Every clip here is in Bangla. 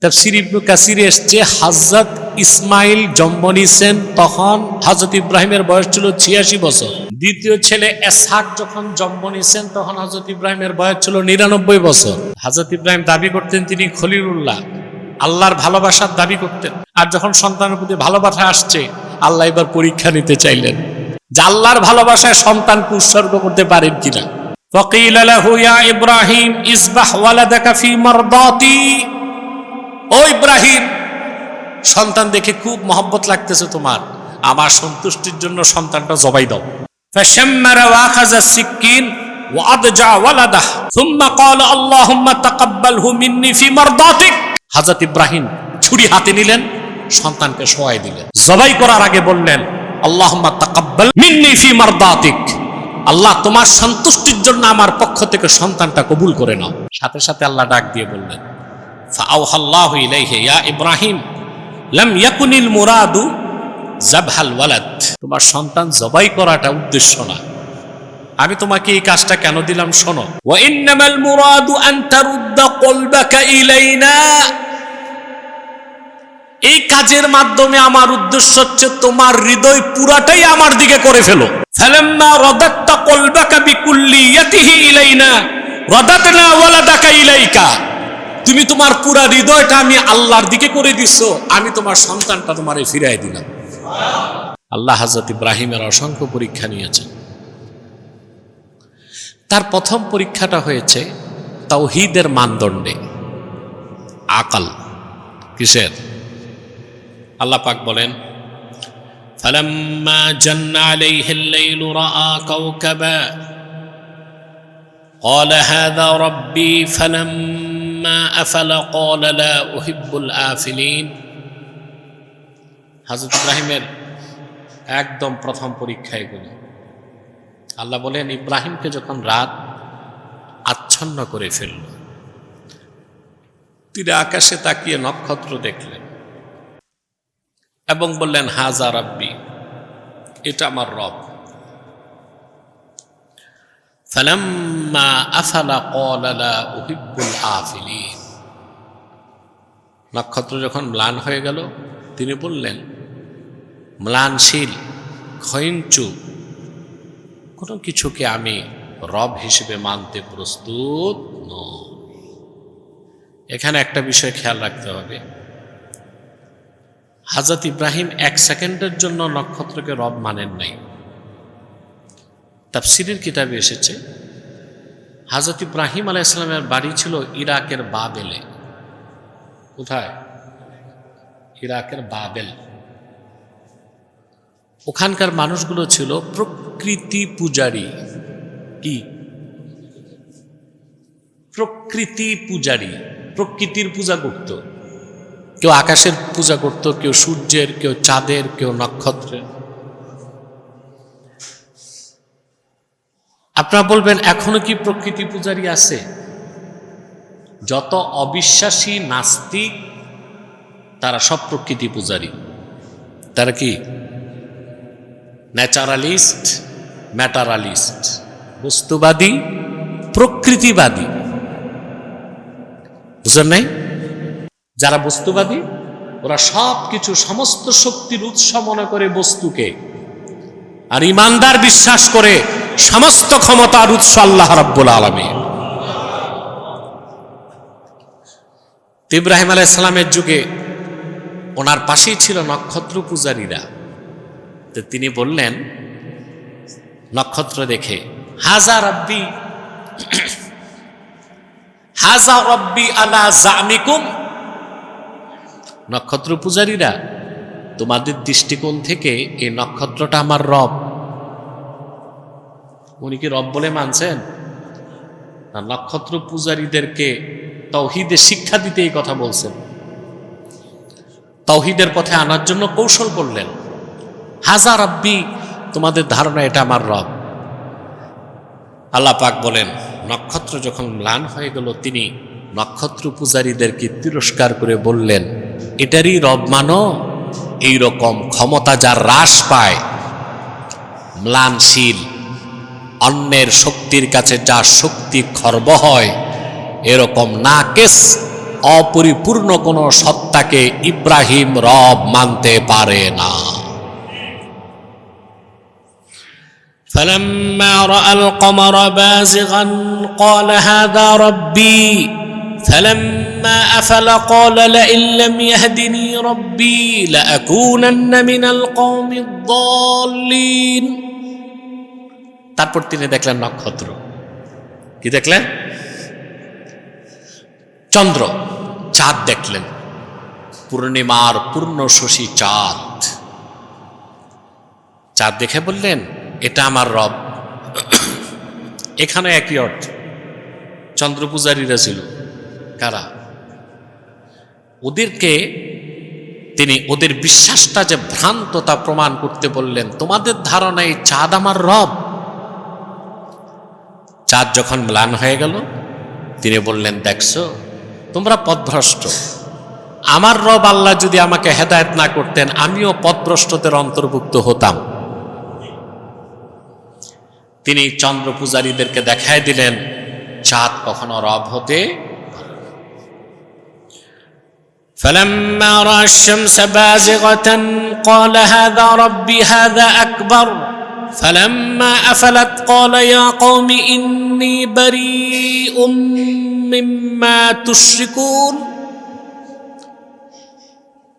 তাফসীর ইবনে কাসিরে এসেছে হযরত ইসমাইল জন্ম নিয়েছেন তখন হযরত ইব্রাহিমের বয়স ছিল 86 বছর। দ্বিতীয় ছেলে ইসহাক যখন জন্ম নিয়েছেন তখন হযরত ইব্রাহিমের বয়স ছিল 99 বছর। হযরত ইব্রাহিম দাবি করতেন তিনি খলিলুল্লাহ, আল্লাহর ভালোবাসার দাবি করতেন। আর যখন সন্তানের প্রতি ভালোবাসা আসছে, আল্লাহ এবার পরীক্ষা নিতে চাইলেন যে আল্লাহর ভালোবাসায় সন্তানকে উৎসর্গ করতে পারেন কিনা। ফাকিলা লাহু ইয়া ইব্রাহিম ইসবাহ ওয়ালাদাকা ফি মারদাতি। ও ইব্রাহিম, সন্তান দেখে খুব মহব্বত লাগতেছে তোমার, আমার সন্তুষ্টির জন্য সন্তানটা জবাই দাও। ফাশাম্মারা ওয়া আখাযা সিকিন ওয়া আদজা ওয়ালাদাহ সুম্মা ক্বালা আল্লাহুম্মা তাকাব্বালহু মিন্নি ফি মারদাতিক। হযরত ইব্রাহিম ছুরি হাতে নিলেন, সন্তানকে শোয়াই দিলেন। জবাই করার আগে বললেন আল্লাহুম্মা তাকাব্বাল মিন্নি ফি মারদাতিক, আল্লাহ তোমার সন্তুষ্টির জন্য আমার পক্ষ থেকে সন্তানটা কবুল করে নাও। সাথে সাথে আল্লাহ ডাক দিয়ে বললেন ফাআওহাল্লাহু ইলাইহি ইয়া ইব্রাহিম লাম ইয়াকুনিল মুরাদু যাবহাল ওয়ালাদ, তোমার সন্তান জবাই করাটা উদ্দেশ্য না, আমি তোমাকে এই কাজটা কেন দিলাম শোনো। ওয়া ইন্নামাল মুরাদু আন তারুদ্দা কলবাকা ইলাইনা, এই কাজের মাধ্যমে আমার উদ্দেশ্য হচ্ছে তোমার হৃদয় পুরাটাই আমার দিকে করে ফেলো। ফালাম্মা রাদাত্তা কলবাকা বিকুল্লিয়াতিহি ইলাইনা রাদাতনা ওয়ালাদাকা ইলাইকা, তুমি তোমার পুরা হৃদয়টা আমি আল্লাহর দিকে করে দিছো, আমি তোমার সন্তানটা তোমারে ফিরাই দিলাম। আল্লাহ হযরত ইব্রাহিমের অসংখ্য পরীক্ষা নিয়েছেন। তার প্রথম পরীক্ষাটা হয়েছে তাওহীদের মানদণ্ডে, আকল। কিসের? আল্লাহ পাক বলেন ফালাম্মা জান্না আলাইহিল লাইলু রাআ কাওকাবা ক্বালা হাযা রাব্বি ফালাম্মা আফালা ক্বালা লা উহিব্বুল আফিলিন। হযরত ইব্রাহিমের একদম প্রথম পরীক্ষা এগুলো। আল্লাহ বলেন ইব্রাহিমকে যখন রাত আচ্ছন্ন করে ফেলল, তিনি আকাশে তাকিয়ে নক্ষত্র দেখলেন এবং বললেন হাযা রাব্বি, এটা আমার রব। ফালাম্মা আফালা ক্বালা লা উহিব্বুল আফিলিন, নক্ষত্র যখন ম্লান হয়ে গেল তিনি বললেন ম্লানশীল ক্ষয়িঞ্চু কোনো কিছুকে আমি রব হিসেবে মানতে প্রস্তুত নই। এখানে একটা বিষয় খেয়াল রাখতে হবে, হযরত ইব্রাহিম এক সেকেন্ডের জন্য নক্ষত্রকে রব মানেন নাই। তাফসীরের কিতাবে এসেছে হযরত ইব্রাহিম আলাইহিস সালামের বাড়ি ছিল ইরাকের বাবেলে। কোথায়? ইরাকের বাবেল। ওখানকার মানুষগুলো ছিল প্রকৃতি পূজারী। কি? প্রকৃতি পূজারী, প্রকৃতির পূজা করত। কেউ আকাশের পূজা করত, কেউ সূর্যের, কেউ চাঁদের, কেউ নক্ষত্রের। আপনারা বলবেন এখনো কি প্রকৃতি পূজারী আছে? যত অবিশ্বাসী নাস্তিক তারা সব প্রকৃতি পূজারী। তারা কি? ন্যাচারালিস্ট, ম্যাটারালিস্ট, বস্তুবাদী, প্রকৃতিবাদী। বুঝলেন নাই? যারা বস্তুবাদী ওরা সব কিছু সমস্ত শক্তির উৎস মনে করে বস্তুকে, আর ইমানদার বিশ্বাস করে সমস্ত ক্ষমতার উৎস আল্লাহ রাব্বুল আলামিন। ইব্রাহিম আলাইহিস সালামের যুগে ওনার পাশেই ছিল নক্ষত্র পূজারীরা। তো তিনি বললেন নক্ষত্র দেখে হাযা রাব্বি, হাযা রাব্বি আলা জামিকুম, নক্ষত্র পূজারীরা তোমাদের দৃষ্টিকোণ থেকে এই নক্ষত্রটা আমার রব। উনি কি রব বলে মানছেন? না, নক্ষত্র পূজারীদেরকে তাওহীদের শিক্ষা দিতে এই কথা বলছেন, তাওহীদের পথে আনার জন্য কৌশল করলেন। হাযা রাব্বি, তোমাদের ধারণা এটা আমার রব। আল্লাহ পাক বলেন নক্ষত্র যখন ম্লান হয়ে গেল তিনি নক্ষত্র পূজারীদেরকে তিরস্কার করে বললেন এটারই রব মানো? এইরকম ক্ষমতা যার হ্রাস পায়, ম্লানশীল, অন্যের শক্তির কাছে যা শক্তি খর্ব হয়, এরকম নাকেস অপরিপূর্ণ কোন সত্তাকে ইব্রাহিম রব মানতে পারে না। فلما رأى القمر بازغا قال هذا ربي فلما أفل قال لئن لم يهدني ربي لأكونن من القوم الضالين। তারপর তিনি দেখলেন নক্ষত্র। কি দেখলেন? চন্দ্র, চাঁদ দেখলেন, পূর্ণিমার পূর্ণ শশী চাঁদ। চাঁদ দেখে বললেন এটা আমার রব। এখানে একই অর্থ। চন্দ্র পূজারীরা ছিল কারা? ওদেরকে তিনি ওদের বিশ্বাসটা যে ভ্রান্ত তা প্রমাণ করতে বললেন। তোমাদের ধারণায় চাঁদ আমার রব। চাঁদ যখন ম্লান হয়ে গেল তিনি বললেন দেখছো তোমরা পথভ্রষ্ট। আমার রব আল্লাহ যদি আমাকে হেদায়েত না করতেন আমিও পথভ্রষ্টদের অন্তর্ভুক্ত হতাম। তিনি চন্দ্র পূজারীদেরকে দেখায় দিলেন চাঁদ কখনো রব হতে। فلما رأى الشمس بازغة قال هذا ربي هذا أكبر فلما أفلت قال يا قوم إني بريء مما تشركون।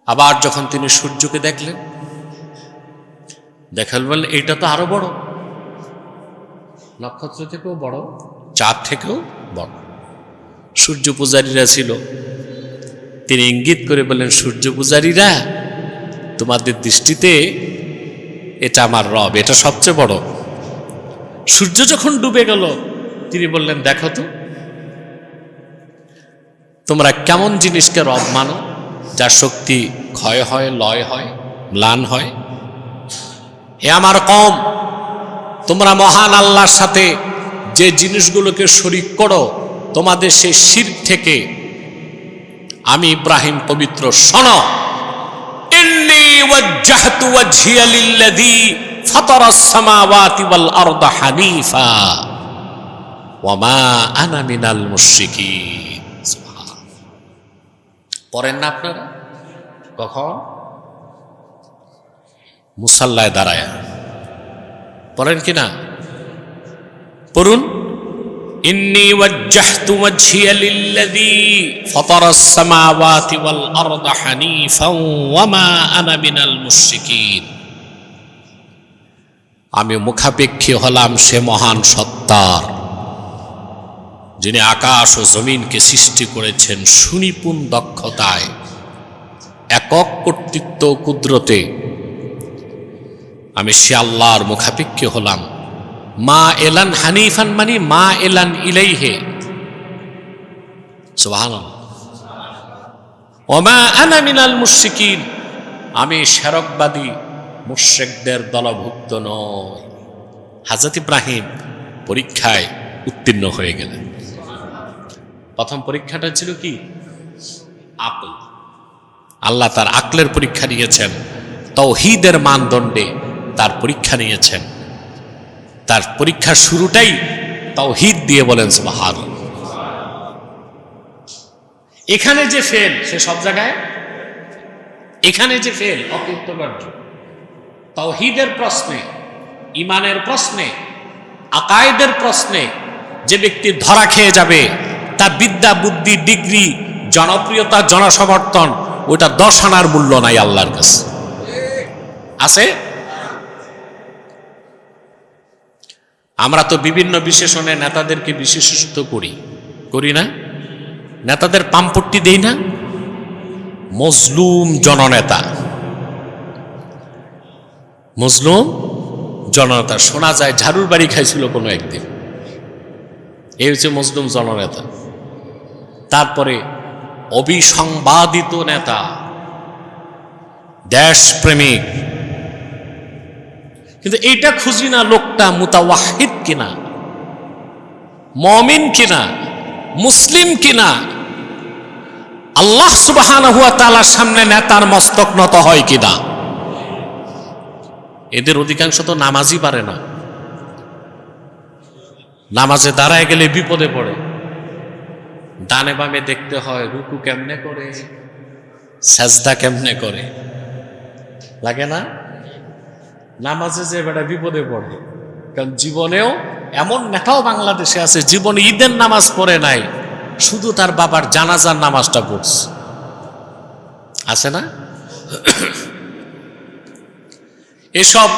আবার যখন তিনি সূর্যকে দেখলেন, দেখাল বললেন এটা তো আরো বড়, নক্ষত্র থেকেও বড়, চাঁদ থেকেও বড়। সূর্য পূজারীরা ছিল, তিনি ইঙ্গিত করে বললেন সূর্য পূজারীরা তোমাদের দৃষ্টিতে এটা আমার রব, এটা সবচেয়ে বড়। সূর্য যখন ডুবে গেল তিনি বললেন দেখো তো তোমরা কেমন জিনিসকে রব মানো, যার শক্তি ক্ষয় হয়, লয় হয়, ম্লান হয়। এ আমার কওম, তোমরা মহান আল্লাহর সাথে যে জিনিসগুলোকে শরীক করো তোমাদের সেই শিরক থেকে আমি ইব্রাহিম পবিত্র। শোনো, ইন্নী ওয়াজ্জাহতু ওয়াজহিয়া লিল্লাযী ফাতারাস সামাওয়াতি ওয়াল আরদা হানিফা ওয়া মা আনা মিনাল মুশরিকিন। সুবহানাল্লাহ। পড়েন না আপনারা কখন? মুসাল্লায় দাঁড়ায় পড়েন কিনা? পড়ুন, ইন্নী ওয়াজ্জাহতু ওয়াজহিয়া লিল্লাযী ফাতারাস সামাওয়াতি ওয়াল আরদা হানিফাও ওয়া মা আনা মিনাল মুশরিকিন। আমি মুখাপেক্ষী হলাম সে মহান সত্তার যিনি আকাশ ও জমিনকে সৃষ্টি করেছেন সুনিপুণ দক্ষতায়, একক কর্তৃত্ব কুদরতে। আমি সে আল্লাহর মুখাপেক্ষী হলাম। মা এলান হানিফান মানে মা এলান ইলাইহে। সুবহানাল্লাহ। ওমা আনা মিনাল মুশরিকিন, আমি শিরকবাদী মুশরিকদের দলভুক্ত নই। হযরত ইব্রাহিম পরীক্ষায় উত্তীর্ণ হয়ে গেলেন। প্রথম পরীক্ষাটা ছিল কি? আকল। আল্লাহ তার আকলের পরীক্ষা নিয়েছেন, তাওহীদের মানদণ্ডে তার পরীক্ষা নিয়েছেন। তার পরীক্ষার শুরুটাই তাওহীদ দিয়ে, বলেন সুবহানাল্লাহ। এখানে যে ফেল সে সব জায়গায়, এখানে যে ফেল অকৃতকার্য। তাওহীদের প্রশ্নে, ইমানের প্রশ্নে, আকায়েদের প্রশ্নে যে ব্যক্তি ধরা খেয়ে যাবে তার বিদ্যা, বুদ্ধি, ডিগ্রি, জনপ্রিয়তা, জনসমর্থন ওটা 10 আনার মূল্য নাই আল্লাহর কাছে। আছে? আমরা তো বিভিন্ন বিশেষণে নেতাদেরকে বিশেষত্ব করি না? নেতাদের পাম্পট্টি দেই না? মজলুম জননেতা, মজলুম জননেতা। শোনা যায় ঝাড়ুর বাড়ি খাইছিল কোনো একদিন। এই হচ্ছে মজলুম জননেতা। তারপরে অবিসংবাদিত নেতা, দেশপ্রেমিক। কিন্তু এইটা খুঁজি না লোকটা মুতাওয়াহিদ কিনা, মুমিন কিনা, মুসলিম কিনা। আল্লাহ সুবহানাহু ওয়া তাআলার সামনে নেতার মস্তক নত হয় কিনা। এদের অধিকাংশ তো নামাজই পারে না, নামাজে দাঁড়ায় গেলে বিপদে পড়ে। ডানে বামে দেখতে হয় রুকু কেমনে করে, সাজদা কেমনে করে, লাগে না? নামাজে যে বেটা বিপদে পড়ে, কারণ জীবনেও এমন নেতাও বাংলাদেশে আছে জীবনে ঈদের নামাজ পড়ে নাই, শুধু তার বাবার জানাজার নামাজটা পড়ছে, আছে না? এসব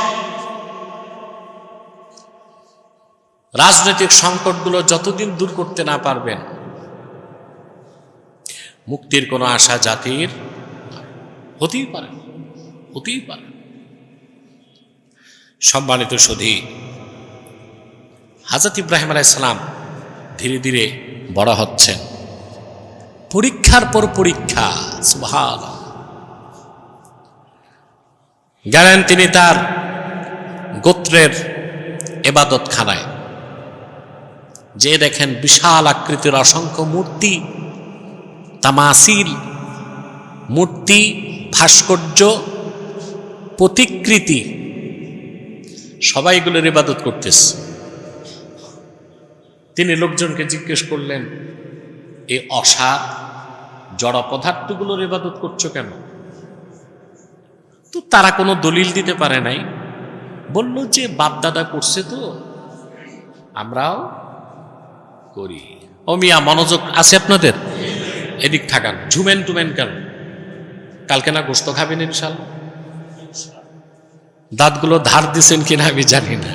রাজনৈতিক সংকটগুলো যতদিন দূর করতে না পারবেন, মুক্তির কোনো আশা জাতির হতেই পারে, হতেই পারে। সম্মানিত সুধী, হযরত ইব্রাহিম আলাইহিস সালাম ধীরে ধীরে বড় হচ্ছেন, পরীক্ষার পর পরীক্ষা, সুবহানাল্লাহ। গেলেন তিনি তার গোত্রের ইবাদতখানায়, যে দেখেন বিশাল আকৃতির অসংখ্য মূর্তি, তামাসিল, মূর্তি, ভাস্কর্য, প্রতিকৃতি, সবাই এগুলোর ইবাদত করতেছে। তিনি লোকজনকে জিজ্ঞেস করলেন, এই অসার জড় পদার্থগুলোর ইবাদত করছো কেন? তো তারা কোনো দলিল দিতে পারে নাই, বলল যে বাপদাদা করছে তো আমরাও করি। ও মিয়া, মনোযোগ আছে আপনাদের? এদিক থাকান, ঝুমেন টুমেন কেন? কালকে না গোস্ত খাবেন ইনশাল্লাহ? দাঁতগুলো ধার দিছেন কিনা আমি জানি না।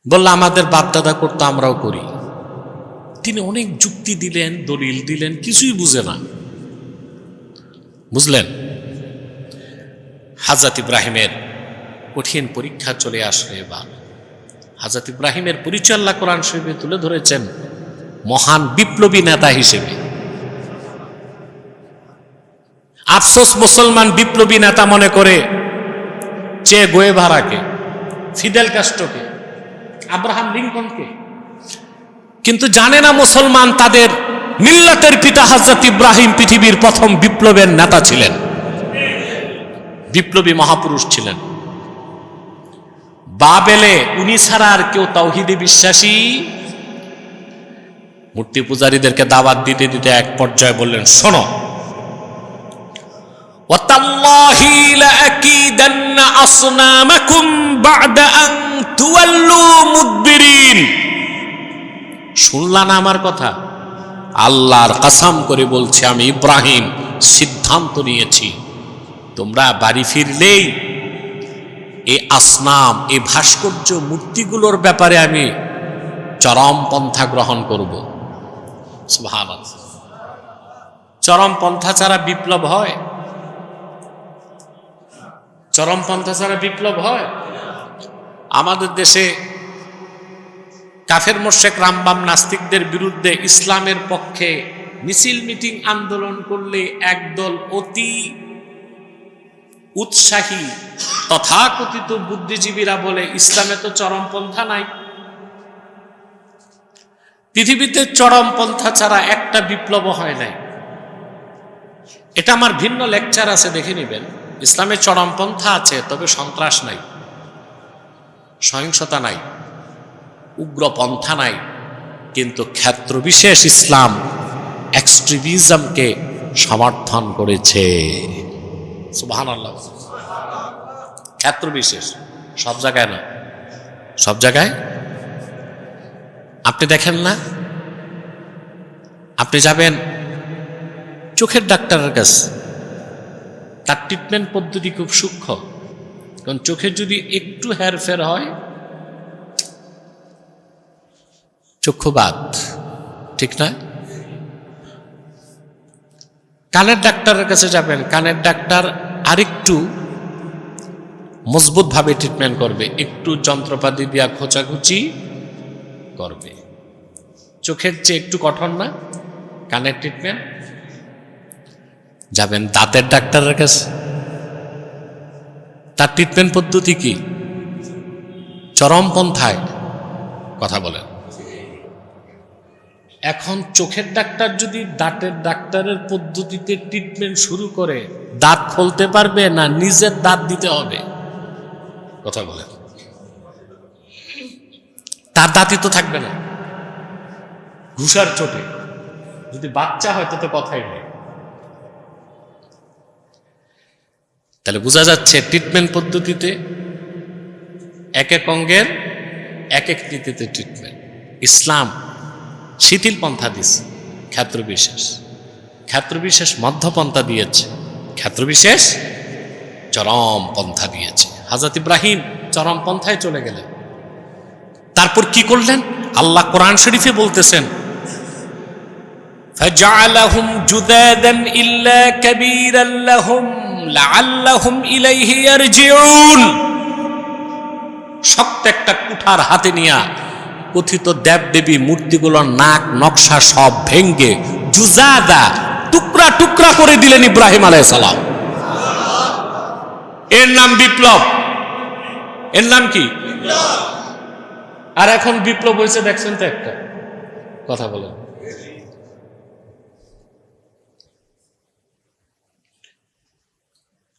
বললো আমাদের বাপদাদা করতো আমরাও করি। তিনি অনেক যুক্তি দিলেন, দলিল দিলেন, কিছুই বুঝে না, বুঝলেন? হযরত ইব্রাহিমের কঠিন পরীক্ষা চলে আসলে এবার হযরত ইব্রাহিমের পরিচয় আল্লাহ কোরআন শরীফে তুলে ধরেছেন মহান বিপ্লবী নেতা হিসেবে। আফসোস, মুসলমান বিপ্লবী নেতা মনে করে চে গুয়েভারাকে, ফিদেল কাস্ট্রোকে, আব্রাহাম লিঙ্কনকে, কিন্তু জানে না মুসলমান তাদের মিল্লাতের পিতা হযরত ইব্রাহিম পৃথিবীর প্রথম বিপ্লবের নেতা ছিলেন, বিপ্লবী মহাপুরুষ ছিলেন। বাবেলে উনি ছাড়া আর কেউ তাওহীদে বিশ্বাসী। মূর্তি পূজারীদেরকে দাওয়াত দিতে দিতে এক পর্যায়ে বললেন, শোনো, ওয়াতাল্লাহি লাআকিদান্না আসনামাকুম বা'দা আন তুওয়াল্লু মুদবিরিন। শুনলা না আমার কথা? আল্লাহর কসম করে বলছি, আমি ইব্রাহিম সিদ্ধান্ত নিয়েছি, তোমরা বাড়ি ফিরলেই এই আসনাম, এই ভাস্কর্য মূর্তিগুলোর ব্যাপারে আমি চরম পন্থা গ্রহণ করব। সুবহানাল্লাহ। চরম পন্থা ছাড়া বিপ্লব হয়? চরম পন্থা ছাড়া বিপ্লব হয়? আমাদের দেশে কাফের মোশরেক রামবাম নাস্তিকদের বিরুদ্ধে ইসলামের পক্ষে মিছিল মিটিং আন্দোলন করলে একদল অতি উৎসাহী তথাকথিত বুদ্ধিজীবীরা বলে ইসলামে তো চরমপন্থা নাই। পৃথিবীতে চরমপন্থা ছাড়া একটা বিপ্লব হয় নাই। এটা আমার ভিন্ন লেকচার আছে, দেখে নেবেন। ইসলামে চরমপন্থা আছে, তবে সন্ত্রাস নাই, সহিংসতা নাই, উগ্রপন্থা নাই, কিন্তু ক্ষেত্রবিশেষ ইসলাম এক্সট্রিমিজমকে সমর্থন করেছে। সুবহানাল্লাহ। ক্ষেত্রবিশেষ, সব জায়গায় না, সব জায়গায়। আপনি দেখেন না, আপনি যাবেন চোখের ডাক্তারের কাছে, তার ট্রিটমেন্ট পদ্ধতি খুব সূক্ষ্ম, কারণ চোখের যদি একটু হেরফের হয় চক্ষুবাদ, ঠিক না? কানের ডাক্তারের কাছে যাবেন, কানের ডাক্তার আরেকটু মজবুত ভাবে ট্রিটমেন্ট করবে, একটু যন্ত্রপাতি দিয়া খোঁচাখুচি করবে। চোখের চেয়ে একটু কঠোর না কানের ট্রিটমেন্ট? যাবেন দাঁতের ডাক্তারের কাছে, তার ট্রিটমেন্ট পদ্ধতি কি? চরমপন্থায় কথা বলেন। এখন চোখের ডাক্তার যদি দাঁতের ডাক্তারের পদ্ধতিতে ট্রিটমেন্ট শুরু করে, দাঁত খুলতে পারবে না নিজের দাঁত দিতে হবে? কথা বলেন। তার দাঁতই তো থাকবে না ঘুষার চোটে। যদি বাচ্চা হয় তো কথাই নেই। তাহলে বোঝা যাচ্ছে ট্রিটমেন্ট পদ্ধতিতে এক এক অঙ্গের এক এক নীতিতে ট্রিটমেন্ট। ইসলাম শিথিল পন্থা দিয়েছে, ক্ষেত্রবিশেষ মধ্যপন্থা দিয়েছে, ক্ষেত্রবিশেষ চরম পন্থা দিয়েছে। হযরত ইব্রাহিম চরম পন্থায় চলে গেলেন। তারপর কি করলেন? আল্লাহ কোরআন শরীফে বলতেছেন, فَجَعَلَهُمْ جُذَاذًا إِلَّا كَبِيرًا لَهُمْ لَعَلَّهُمْ إِلَيْهِ يَرْجِعُونَ। শক্ত একটা কুঠার হাতে নিয়া কথিত দেবদেবী মূর্তিগুলোর নাক নকশা সব ভেঙ্গে জুজাদা টুকরা টুকরা করে দিলেন ইব্রাহিম আলাইহিস সালাম। এর নাম বিপ্লব। এর নাম কি? আর এখন বিপ্লব হয়েছে দেখছেন তো একটা কথা বলেন।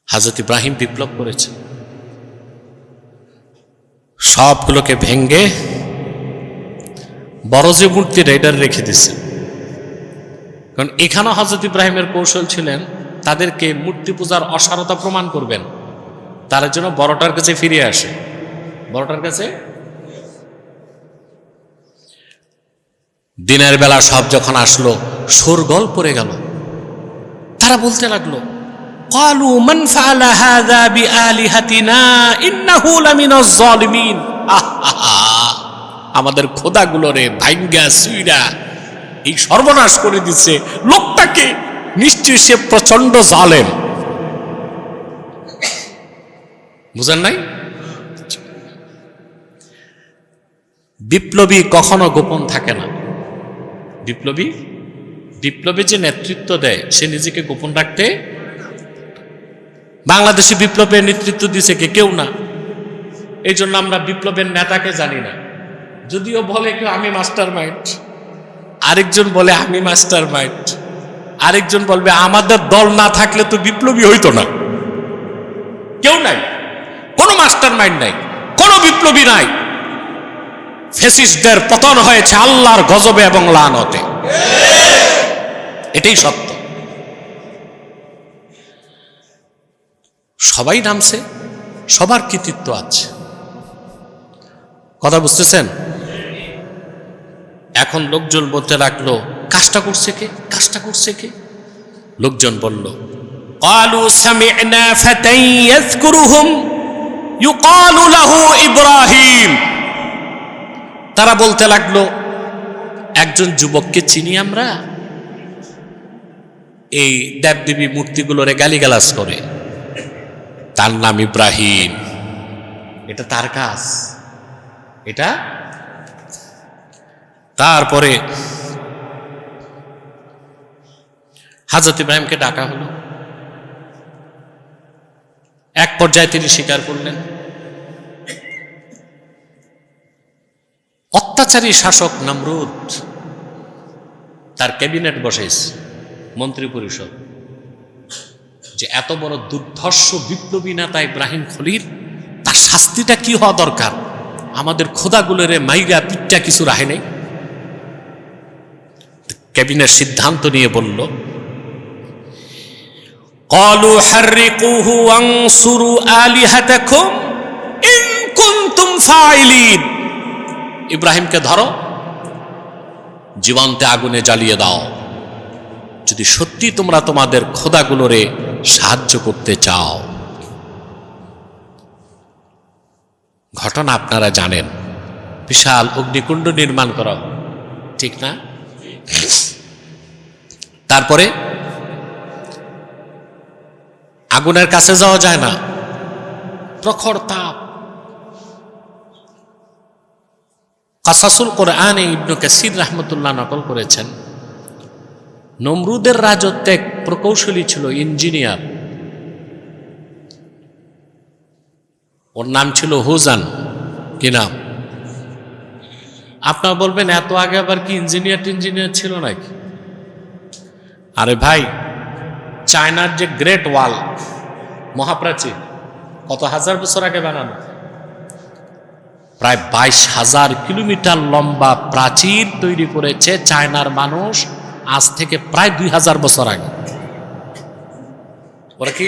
হযরত ইব্রাহিম বিপ্লব করেছে, সবগুলোকে ভেঙ্গে বড় যে মূর্তি রেডার রেখে দিছে। কারণ এখানেও হযরত ইব্রাহিমের কৌশল ছিলেন তাদেরকে মূর্তি পূজার অসারতা প্রমাণ করবেন, তার জন্য বড়টার কাছে ফিরে আসে। বড়টার কাছে দিনের বেলা সব যখন আসলো, শোরগোল পড়ে গেল। তারা বলতে লাগলো, ক্বালু মান ফাআলা হাযা বিআলিহাতিনা ইন্নাহু লামিনাজ জালিমিন। আমাদের খোদাগুলোরে ভাঙ্গা সুইরা এই সর্বনাশ করে দিচ্ছে লোকটাকে, নিশ্চয়ই সে প্রচন্ড জালেম। বুঝেন নাই? বিপ্লবী কখনো গোপন থাকে না। বিপ্লবী যে নেতৃত্ব দেয় সে নিজেকে গোপন রাখতে। বাংলাদেশে বিপ্লবের নেতৃত্ব দিছে কে? কেউ না। এই জন্য আমরা বিপ্লবের নেতাকে জানি না। যদিও বলে কেউ আমি মাস্টার মাইন্ড, আরেকজন বলে আমি মাস্টার মাইন্ড, আরেকজন বলবে আমাদের দল না থাকলে তো বিপ্লবী হইতো না। কেউ নাই, কোনো মাস্টার মাইন্ড নাই, কোনো বিপ্লবী নাই। ফ্যাসিস্টদের পতন হয়েছে আল্লাহর গজবে এবং লানতে। এটাই সত্য। সবাই নামছে, সবার কৃতিত্ব আছে। কথা বুঝতেছেন? এখন লোকজন বলতে লাগলো কাজটা করছে কে? লোকজন বলল, ক্বালু সামি'না ফাতান ইয়াযকুরুহুম ইউকালু লাহু ইব্রাহিম। তারা বলতে লাগলো একজন যুবককে চিনি আমরা, এই দেবদেবী মূর্তিগুলোরে গালিগালাজ করে, তার নাম ইব্রাহিম। এটা তার কাজ, এটা। তারপরে হযরত ইব্রাহিমকে ডাকা হলো। এক পর্যায়ে তিনি স্বীকার করলেন। অত্যাচারী শাসক নমরুদ তার ক্যাবিনেট বসাইছে, মন্ত্রী পরিষদ, যে এত বড় দুর্ধর্ষ বিপ্লবী নেতা ইব্রাহিম খলিল, তার শাস্তিটা কি হওয়া দরকার? আমাদের খোদাগুলোর মাইরা পিঠটা কিছু রাহে নাই। ক্যাবিনেট সিদ্ধান্ত নিয়ে বলল, ক্বালু হাররিকুহু ওয়ানসুরু আলিহাতাকুম ইন কুনতুম ফাইলিন। ইব্রাহিমকে ধরো, জীবন্তে আগুনে জ্বালিয়ে দাও, যদি সত্যি তোমরা তোমাদের খোদাগুলোরে সাহায্য করতে চাও। ঘটনা আপনারা জানেন, বিশাল অগ্নিকুণ্ড নির্মাণ করা, ঠিক না? তারপরে আগুনের কাছে যাওয়া যায় না, প্রখর তাপ। কাসাসুল কোরআনে ইবনে কাসির রাহমাতুল্লাহ নকল করেছেন, নমরুদের রাজত্বে এক প্রকৌশলী ছিল, ইঞ্জিনিয়ার। ওর নাম ছিল হুজান। কি নাম? আপনারা বলবেন এত আগে আবার কি ইঞ্জিনিয়ার ছিল নাকি? আরে ভাই, চায়নার যে গ্রেট ওয়াল, মহাপ্রাচীর, কত হাজার বছর আগে বানানো। প্রায় 22,000 কিলোমিটার লম্বা প্রাচীর তৈরি করেছে চায়নার মানুষ আজ থেকে প্রায় 2000 বছর আগে। ওরা কি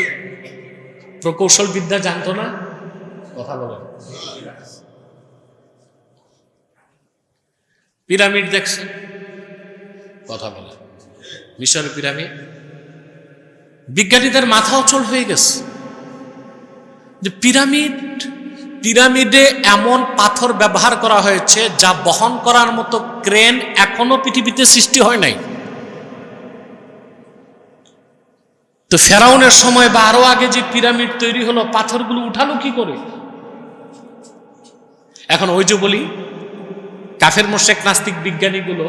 প্রকৌশল বিদ্যা জানতো না? কথা বলে। পিরামিড দেখছেন? কথা বলে। মিশরের পিরামিড, বিজ্ঞানীদের মাথা অচল হয়ে গেছে যে পিরামিডে এমন পাথর ব্যবহার করা হয়েছে যা বহন করার মতো ক্রেন এখনো পৃথিবীতে সৃষ্টি হয় নাই। তো ফেরাউনের সময় বা আরো আগে যে পিরামিড তৈরি হলো, পাথরগুলো উঠালো কি করে? এখন ওই যে বলি, কাফের মুশরিক নাস্তিক বিজ্ঞানীগুলো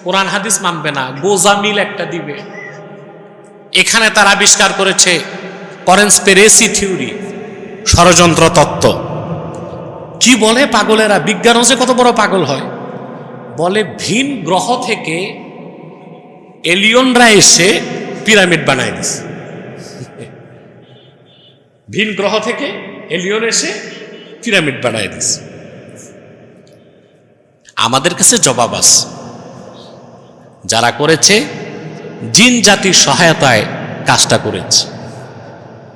কোরআন হাদিস মানবে না, গোজামিল একটা দিবে। এখানে তারা আবিষ্কার করেছে কনস্পিরেসি থিওরি, ষড়যন্ত্র তত্ত্ব। কি বলে পাগলেরা, বিজ্ঞান যে কত বড় পাগল হয়, বলে ভিন গ্রহ থেকে এলিয়নরা এসে পিরামিড বানায় দিছে। ভিন গ্রহ থেকে এলিয়ন এসে পিরামিড বানায় দিছে। আমাদের কাছে জবাব আছে, যারা করেছে জিন জাতির সহায়তায় কাজটা করেছে।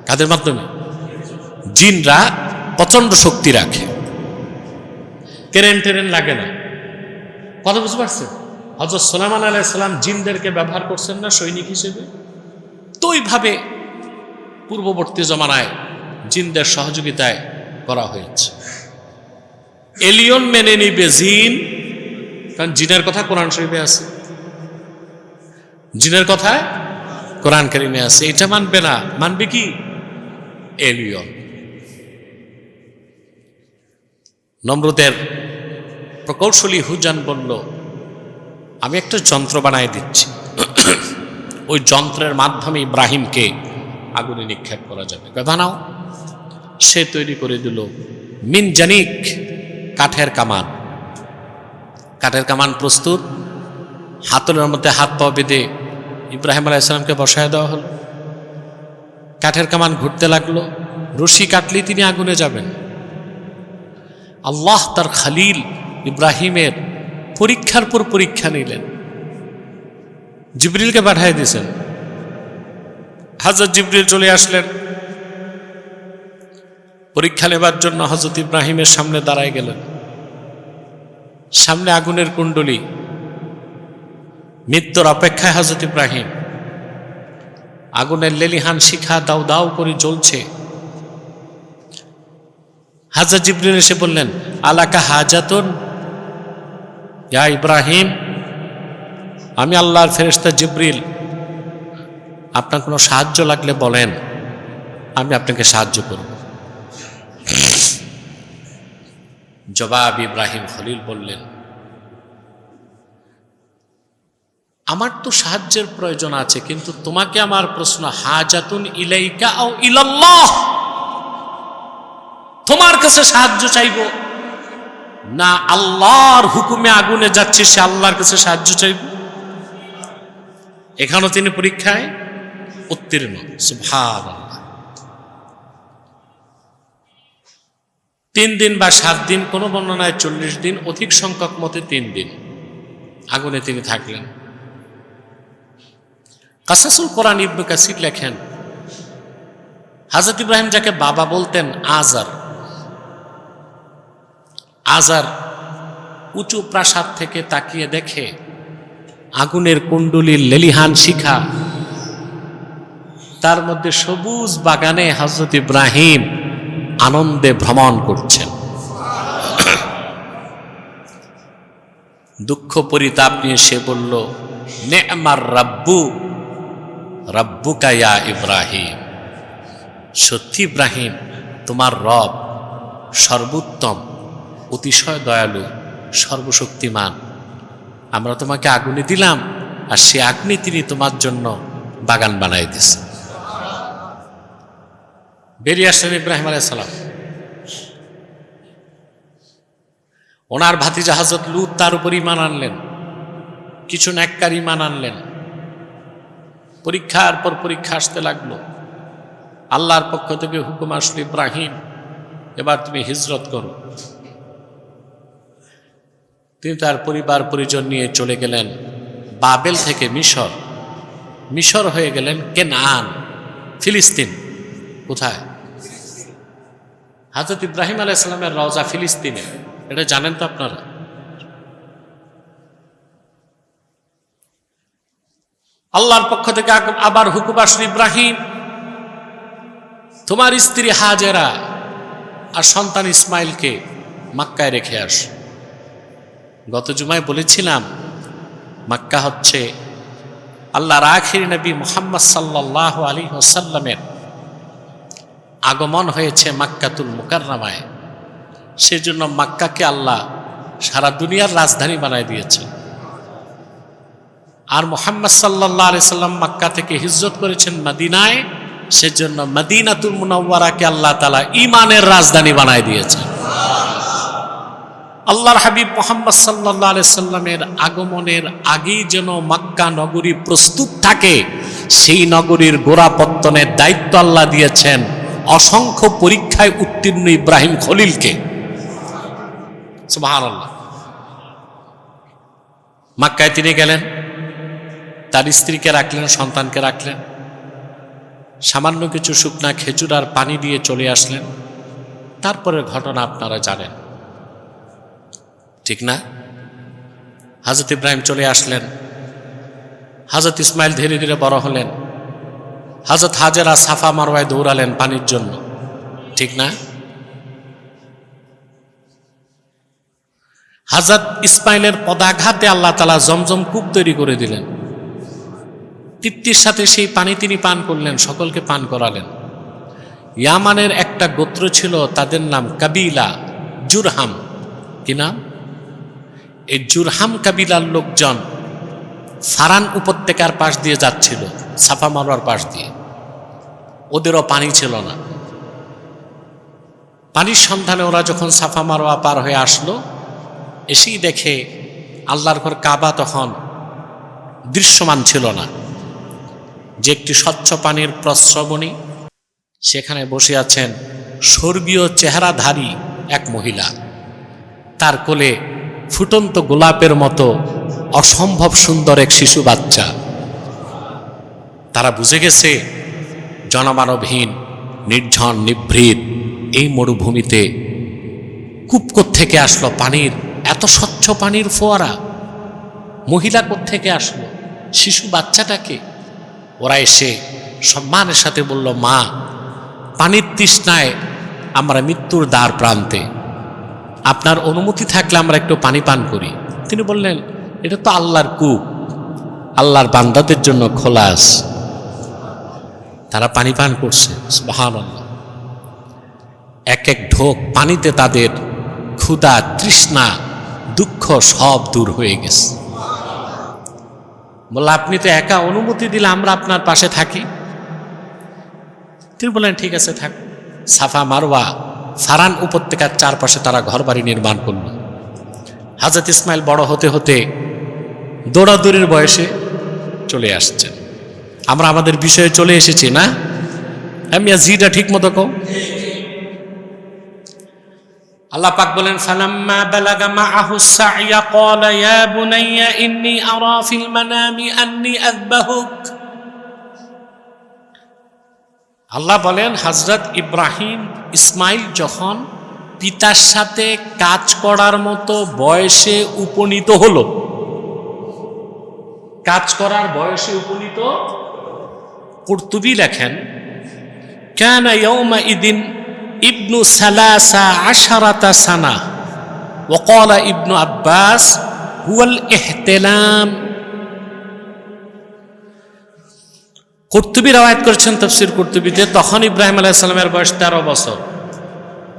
কাদের মাধ্যমে? জিনরা প্রচন্ড শক্তি রাখে, কেরেন লাগে না। কথা বুঝতে পারছেন? হযরত সুলাইমান আলাইহিস সালাম জিনদেরকে ব্যবহার করছেন না সৈনিক হিসেবে? তো ওইভাবে পূর্ববর্তী জমানায় জিনদের সহযোগিতায় করা হয়েছে। এলিয়ন মেনে নিবে জিন, কারণ জিনের কথা কোরআন শরীফে আছে, জিনের কথা কোরআন কারিমে আছে। এটা মানবে না, মানবে কি? এলিয়ন। নমরুদের প্রকৌশলী হুজান বলল, আমি একটা যন্ত্র বানায় দিচ্ছি, ওই যন্ত্রের মাধ্যমে ইব্রাহিমকে আগুনে নিক্ষেপ করা যাবে। বানাও। সে তৈরি করে দিল মিনজানিক, কাঠের কামান। কাঠের কামান প্রস্তুত, হাতলের মধ্যে হাত পা বেঁধে ইব্রাহিম আলাইহিস সালামকে বসায় দেওয়া হলো। কাঠের কামান ঘুরতে লাগলো, রশি কাটলেই তিনি আগুনে যাবেন। আল্লাহ তার খালিল ইব্রাহিমের পরীক্ষার পর পরীক্ষা নিলেন, জিবরিলকে পাঠিয়ে দিয়েছেন। হযরত জিবরিল চলে আসলেন, পরীক্ষা নেবার জন্য হযরত ইব্রাহিমের সামনে দাঁড়ায় গেলেন। সামনে আগুনের কুণ্ডলী, মৃত্যুর অপেক্ষায় হযরত ইব্রাহিম। আগুনের লেলিহান শিখা দাউ দাউ করে জ্বলছে। হযরত জিবরিল এসে বললেন, আলাকা হাজাতুন ইয়া ইব্রাহিম, আমি আল্লাহর ফেরেশতা জিবরিল, আপনার কোনো সাহায্য লাগলে বলেন, আমি আপনাকে সাহায্য করব। জবাব ইব্রাহিম খলিল বললেন, আমার তো সাহায্যের প্রয়োজন আছে, কিন্তু তোমাকে আমার প্রশ্ন, হাজাতুন ইলাইকা আও ইলাল্লাহ, তোমার কাছে সাহায্য চাইব না আল্লাহর হুকুমে আগুনে যাচ্ছে সে আল্লাহর কাছে সাহায্য চাইব? এখানেও তিনি পরীক্ষায় উত্তীর্ণ। সুবহানাল্লাহ। 3 দিন বা 7 দিন, কোন বর্ণনায় 40 দিন, অধিক সংখ্যক মতে 3 দিন আগুনে তিনি থাকলেন। কাসাসুল কোরআন ইবনে কাসির লেখেন, হযরত ইব্রাহিম যাকে বাবা বলতেন, আজার উঁচু প্রাসাদ থেকে তাকিয়ে দেখে আগুনের কুণ্ডলীর লেলিহান শিখা, তার মধ্যে সবুজ বাগানে হযরত ইব্রাহিম আনন্দে ভ্রমণ করছেন। দুঃখ পরিতাপ নিয়ে সে বলল, নে'মার রাব্বু রাব্বুকা ইয়া ইব্রাহিম, সত্যি ইব্রাহিম তোমার রব সর্বোত্তম, অতিশয় দয়ালু, সর্বশক্তিমান। আমরা তোমাকে আগুনে দিলাম, আর সে আগুনে তিনি তোমার জন্য বাগান বানাই দিছে। বেরিয়ে আসলেন ইব্রাহিম আলাইহিস সালাম। ওনার ভাতিজা হযরত লূত তার উপর ঈমান আনলেন, কিছু নেককার ঈমান আনলেন। পরীক্ষার পর পরীক্ষা আসতে লাগলো। আল্লাহর পক্ষ থেকে হুকুম আসলো, ইব্রাহিম এবার তুমি হিজরত করো। তিনি তার পরিবার পরিজন নিয়ে চলে গেলেন বাবেল থেকে মিশর, মিশর হয়ে গেলেন কেনান, ফিলিস্তিন। কোথায়? হযরত ইব্রাহিম আলাইহিস সালামের রওজা ফিলিস্তিনে, এটা জানেন তো আপনারা। আল্লাহর পক্ষ থেকে আবার হুকুম আসলো, ইব্রাহিম তোমার স্ত্রী হাজেরা আর সন্তান ইসমাইলকে মক্কায় রেখে আস। গত জুমায় বলেছিলাম মক্কা হচ্ছে আল্লাহর আখির নবী মুহাম্মদ সাল্লাল্লাহু আলাইহি ওয়াসাল্লামের আগমন হয়েছে মক্কাতুল মুকাররমায়। সেজন্য মক্কাকে আল্লাহ সারা দুনিয়ার রাজধানী বানায় দিয়েছে। আর মুহাম্মদ সাল্লাল্লাহু আলাইহি সাল্লাম মক্কা থেকে হিজরত করেছেন মদিনায়, সেজন্য মদিনাতুল মুনাওয়ারাকে আল্লাহ তাআলা ঈমানের রাজধানী বানায় দিয়েছেন। আল্লাহর হাবিব মুহাম্মদ সাল্লাল্লাহু আলাইহি সাল্লামের আগমনের আগেই যেন মক্কা নগরী প্রস্তুত থাকে, সেই নগরীর গোড়াপত্তনের দায়িত্ব আল্লাহ দিয়েছেন অসংখ্য পরীক্ষায় উত্তীর্ণ ইব্রাহিম খলিলকে। সুবহানাল্লাহ। মক্কায় তিনি গেলেন, তার স্ত্রীকে রাখলেন, সন্তানকে রাখলেন, সামান্য কিছু শুকনা খেজুর আর পানি দিয়ে চলে আসলেন। তারপরের ঘটনা আপনারা জানেন, ঠিক না? হযরত ইব্রাহিম চলে আসলেন, হযরত ইসমাইল ধীরে ধীরে বড় হলেন, হযরত হাজেরা সাফা মারওয়ায় দৌড়ালেন পানির জন্য, ঠিক না? হযরত ইসমাইলের পদাঘাতে আল্লাহ তাআলা জমজম কূপ তৈরি করে দিলেন। তৃপ্তির সাথে সেই পানি তিনি পান করলেন, সকলকে পান করালেন। ইয়ামানের একটা গোত্র ছিল, তাদের নাম কাবিলা জুরহাম। কি নাম? এই জুরহাম কাবিলার লোকজন ফারান উপত্যকার পাশ দিয়ে যাচ্ছিল, সাফা মারওয়ার পাশ দিয়ে। ওদেরও পানি ছিল না। পানির সন্ধানে ওরা যখন সাফা মারওয়া পার হয়ে আসলো, এসেই দেখে আল্লাহর ঘর কাবা তখন দৃশ্যমান ছিল না, যে একটি স্বচ্ছ পানির প্রস্রবণী, সেখানে বসে আছেন স্বর্গীয় চেহারাধারী এক মহিলা, তার কোলে ফুটন্ত গোলাপের মতো অসম্ভব সুন্দর এক শিশু বাচ্চা। তারা বুঝে গেছে জনমানবহীন নির্জন নিভৃত এই মরুভূমিতে কূপ কোত্থেকে আসলো, পানির এত স্বচ্ছ পানির ফোয়ারা, মহিলা কোত্থেকে আসলো, শিশু বাচ্চাটাকে? ওরা এসে সম্মানের সাথে বলল, মা, পানির তৃষ্ণায় আমরা মৃত্যুর দ্বার প্রান্তে, আপনার অনুমতি থাকলে আমরা একটু পানি পান করি। তিনি বললেন, এটা তো আল্লাহর কূপ, আল্লাহর বান্দাদের জন্য খোলা আছে। তারা পানি পান করছে। সুবহানাল্লাহ। এক এক ঢোক পানিতে তাদের ক্ষুধা, তৃষ্ণা, দুঃখ সব দূর হয়ে গেছে। বলল, আপনি তো একা অনুমতি দিলে আমরা আপনার পাশে থাকি। তিনি বললেন, ঠিক আছে, থাক। সাফা মারওয়া ফারান উপত্যকার চারপাশে তারা ঘরবাড়ি নির্মাণ করল। হযরত ইসমাইল বড় হতে হতে দৌড়াদৌড়ির বয়সে চলে আসছেন। আমরা আমাদের বিষয়ে চলে এসেছি না? আমি জিটা ঠিক মতো কও। আল্লাহ পাক বলেন, ফালাম্মা বালাগা মাআহু সা'য়া ক্বালা ইয়া বুনাইয়া ইন্নী আরা ফিল মানামি আন্নী আযবাহুক। আল্লাহ বলেন, হযরত ইব্রাহিম ইসমাইল যখন পিতার সাথে কাজ করার মতো বয়সে উপনীত হলো, কাজ করার বয়সে উপনীত, কুরতুবী লেখেন, কানা ইয়াউমা ইদিন ইবনু সালাসা আশারাতা সানা ওয়া ক্বালা ইবনু আব্বাস হুয়াল ইহতিলাম। কুরতুবী রওয়ায়াত করেছেন তাফসীর কুরতুবীতে, তখন ইব্রাহিম আলাইহিস সালামের বয়স 13 বছর।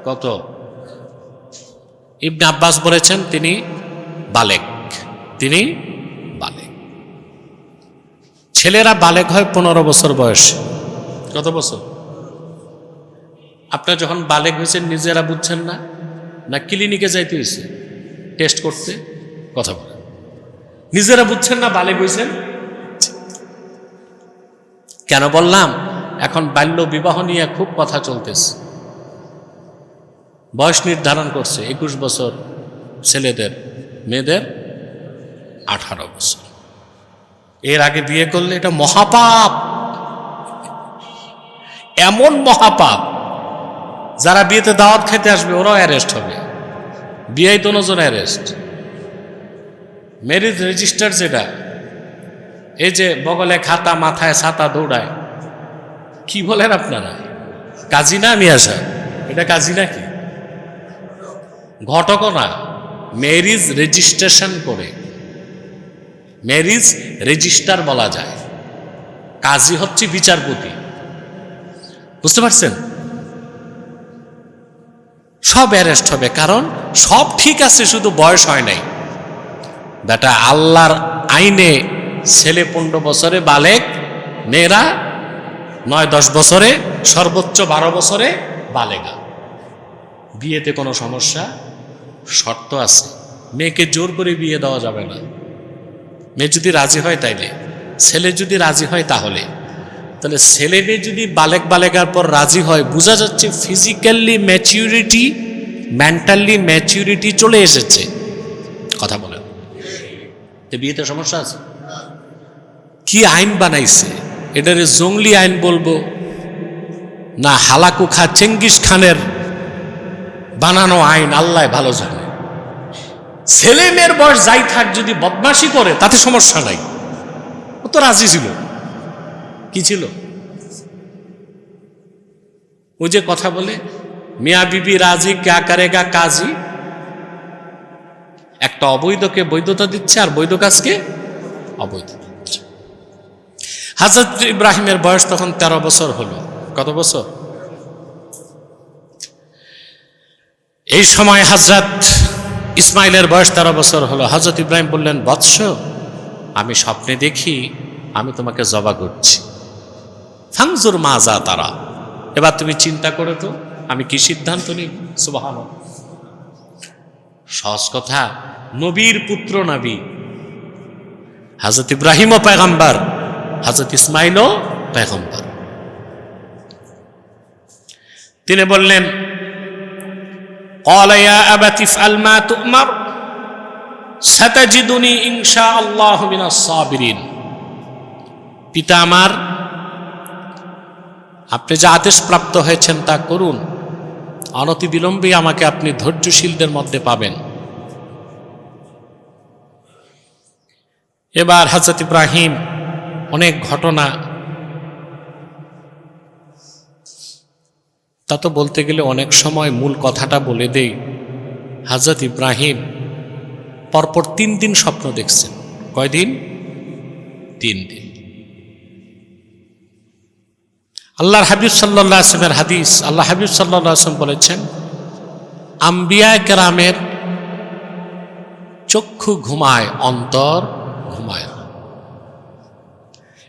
কত? ইবনে আব্বাস বলেছেন তিনি বালেগ, তিনি বালেগ। ছেলেরা বালেগ হয় 15 বছর বয়স। কত বছর? আপনারা যখন বালেগ হয়েছেন নিজেরা বুঝছেন না, না ক্লিনিকে যাইতে হয়েছে টেস্ট করতে? কথা বলেন, নিজেরা বুঝছেন না বালেগ হয়েছেন? কেন বললাম? এখন বাল্য বিবাহ নিয়ে খুব কথা চলতেছে। বয়স নির্ধারণ করছে 21 বছর ছেলেদের, মেয়েদের 18 বছর। এর আগে বিয়ে করলে এটা মহাপাপ, এমন মহাপাপ যারা বিয়েতে দাওয়াত খেতে আসবে ওরাও অ্যারেস্ট হবে, বিয়ে তো নজন অ্যারেস্ট। ম্যারেজ রেজিস্টার যেটা, এই যে বগলে খাতা মাথায় ছাতা দৌড়ায়, কি বলেন আপনারা? কাজী না মিয়া সাহেব? এটা কাজী নাকি? ঘটক না, ম্যারেজ রেজিস্ট্রেশন করে, ম্যারেজ রেজিস্টার বলা যায়। কাজী হচ্ছে বিচারপতি, বুঝতে পারছেন? সব অ্যারেস্ট হবে, কারণ সব ঠিক আছে, শুধু বয়স হয় নাই। বেটা, আল্লাহর আইনে ছেলে 15 বছরে বালেগ, মেয়েরা 9-10 বছরে, সর্বোচ্চ 12 বছরে বালেগা। বিয়েতে কোনো সমস্যা, শর্ত আছে। মেয়েকে জোর করে বিয়ে দেওয়া যাবে না। মেয়ে যদি রাজি হয় তাইলে, ছেলে যদি রাজি হয় তাহলে ছেলে মেয়ে যদি বালেগার পর রাজি হয়, বোঝা যাচ্ছে ফিজিক্যালি ম্যাচিউরিটি, মেন্টালি ম্যাচিউরিটি চলে এসেছে। কথা বলেন, বিয়েতে সমস্যা আছে? কি আইন বানাইছে? এটারে জঙ্গলি আইন বলবো না হালাকু খা চেঙ্গিস খানের বানানো আইন, আল্লাহ ভালো জানে। ছেলে মেয়ের বয়স যাই থাক, যদি বদমাশি করে তাতে সমস্যা নাই। ও তো রাজি ছিল। কি ছিল? ও যে কথা বলে মিয়া বিবি রাজি ক্যা করেগা কাজী, একটা অবৈধকে বৈধতা দিচ্ছে আর বৈধ কাজকে অবৈধ দিচ্ছে। হযরত ইব্রাহিমের বয়স তখন 13 বছর হলো। কত বছর? এই সময় হযরত ইসমাইলের বয়স 13 বছর হলো। হযরত ইব্রাহিম বললেন, বৎস, আমি স্বপ্নে দেখি আমি তোমাকে জবা করছি। ফাংজুর মাজা তারা, এবার তুমি চিন্তা করো তো আমি কি সিদ্ধান্ত নিই। সুবহানাল্লাহ। সহজ কথা, নবীর পুত্র নবী, হযরত ইব্রাহিমও পয়গম্বর, হযরত ইসমাইলও পয়গম্বর। তিনি বললেন, ক্বালা ইয়া আবাতি ইফআল মা তু'মার সাতাজিদুনি ইনশাআল্লাহু মিনাস সাবিরিন। পিতা আমার, আপনি যে আদেশ প্রাপ্ত হয়েছেন তা করুন, অনতি বিলম্বে আমাকে আপনি ধৈর্যশীলদের মধ্যে পাবেন। এবার হযরত ইব্রাহিম অনেক ঘটনা, তা তো বলতে গেলে অনেক সময় মূল কথাটা বলে দেই। হযরত ইব্রাহিম পরপর 3 দিন স্বপ্ন দেখছেন। কয়দিন? 3 দিন। আল্লাহর হাবিব সাল্লাল্লাহু আলাইহি ওয়াসাল্লামের হাদিস, আল্লাহ হাবিব সাল্লাল্লাহু আলাইহি ওয়াসাল্লাম বলেছেন, আম্বিয়া কেরামের চক্ষু ঘুমায়, অন্তর ঘুমায় না।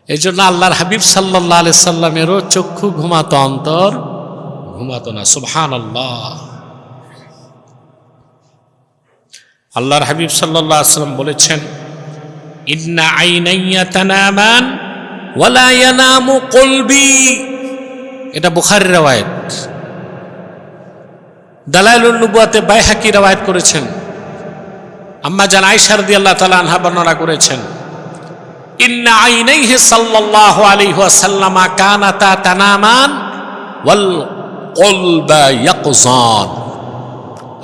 এই জন্য আল্লাহর হাবিব সাল্লাল্লাহু আলাইহি সাল্লামেরও চক্ষু ঘুমাতো, অন্তর ঘুমাতো না। সুবহানাল্লাহ। আল্লাহর হাবিব সাল্লাল্লাহু আলাইহি সাল্লাম বলেছেন, ইন্না আইনাইয়া তানামান ওয়ালা ইয়ানামু কলবি। এটা বুখারীর রওয়ায়াত। দালাইলুন নুবুওয়াতে বাইহাকি রওয়ায়াত করেছেন। আম্মা জান আয়েশা রাদিয়াল্লাহু তাআলা আনহা বর্ণনা করেছেন, ইন্না আইনাইহি সাল্লাল্লাহু আলাইহি ওয়াসাল্লাম কানাতা তানামান ওয়াল কলবা ইয়াকযান।